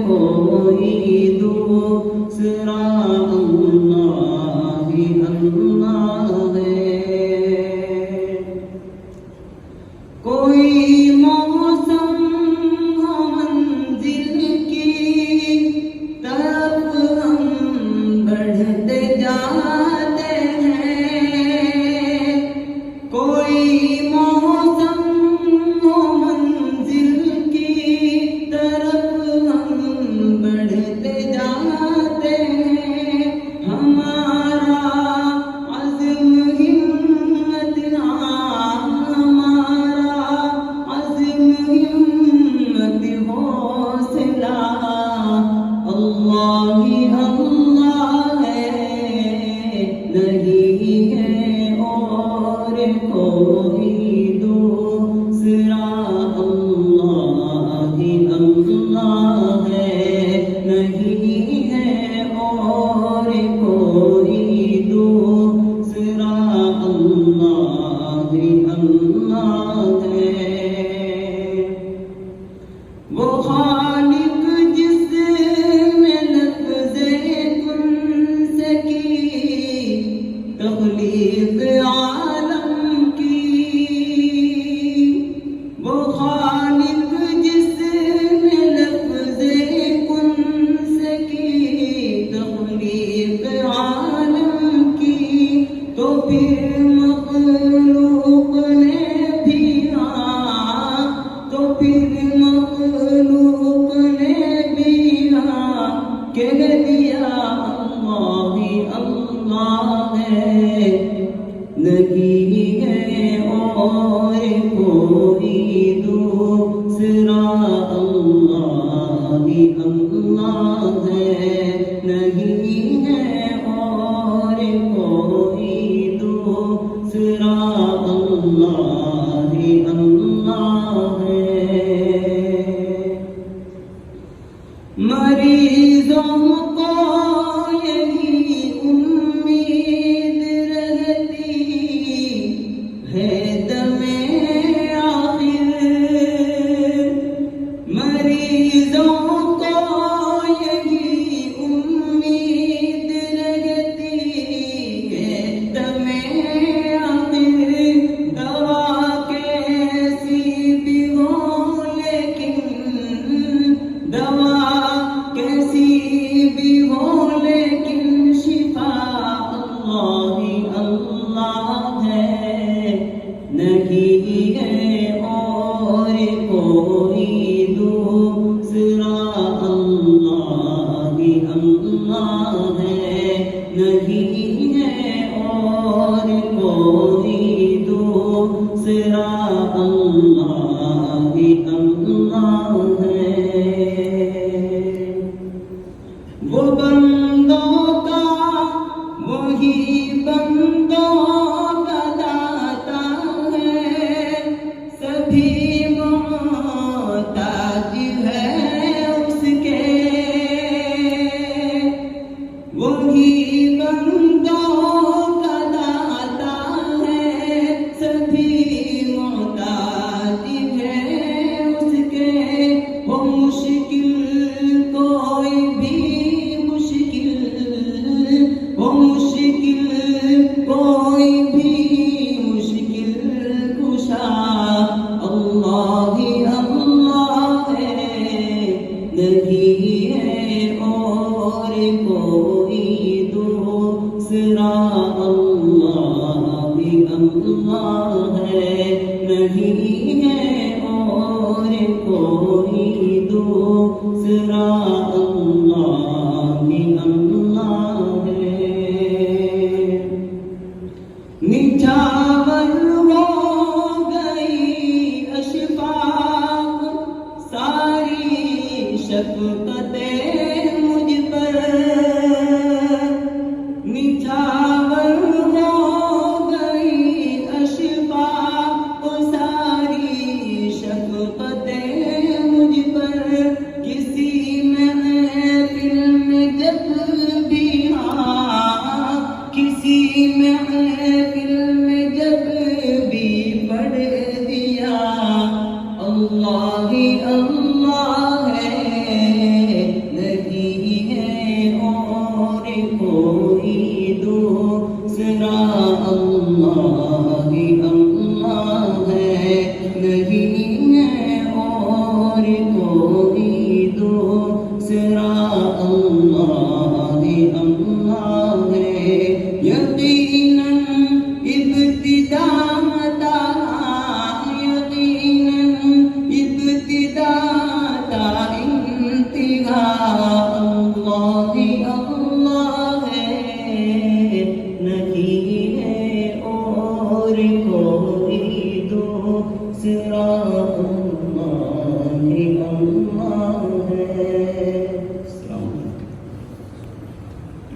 کوئی دوسرا اللہ ہی اللہ ہے۔ کوئی موسم ہو منزل کی طرف ہم بڑھتے جاتے ہیں، کوئی موسم ہو منزل کی طرف ہم بڑھتے جاتے ہیں، ہمارا عزم ہمت ہمارا عزم ہمت حوصلہ اللہ ہی اللہ ہے، نہیں ہے اور کوئی دوسرا اللہ ہی اللہ ہے، نہیں ہے اور کوئی دوسرا اللہ ہی اللہ ہے۔ وہ خالق جس نے لفظ کن سے کی تخلیق عالم کی، وہ خالق جس نے لفظ کن سے کی تخلیق عالم کی، تو پھر مخلوق نے بھی تو پھر مخلوق نے بھی کہہ دیا اللہ ہی اللہ ہے، نہیں ہے اور کوئی دوسرا اللہ ہی اللہ ہے، نہیں ہے اور کوئی دوسرا اللہ ہی اللہ ہے۔ مریضوں کو یہی امید رہتی ہے دم آخر، مریضوں کو یہی امید رہتی ہے دم آخر، دوا کیسی بھی ہو لیکن دوا کیسی بھی ہو لیکن شفا اللہ ہی اللہ ہے، نہیں ہے اور کوئی دوسرا اللہ ہی اللہ ہے، نہیں ہے اور کوئی دوسرا اللہ ہی اللہ ہے۔ وہ بندوں کا وہی بندوں کا داتا ہے، سبھی محتاج ہے اس کے، وہی بندوں کا داتا ہے، سبھی محتاج ہے اس کے، وہ مشکل کوئی بھی مشکل، وہ مشکل کوئی بھی مشکل کشا اللہ ہی اللہ ہے، نہیں ہے اور کوئی دوسرا اللہ ہی اللہ ہے، نہیں ہے اور کوئی دوسرا اللہ ہی اللہ ہے۔ نچھاور ہو گئی اشفاق ساری شفقتیں مجھ پر، نچھاور ہو گئی اشفاق ساری شفقتیں مجھ پر، کسی محفل میں جب بھی کسی محفل میں جب بھی پڑھ دیا اللہ ہی اللہ ہے، اور کوئی دوسرا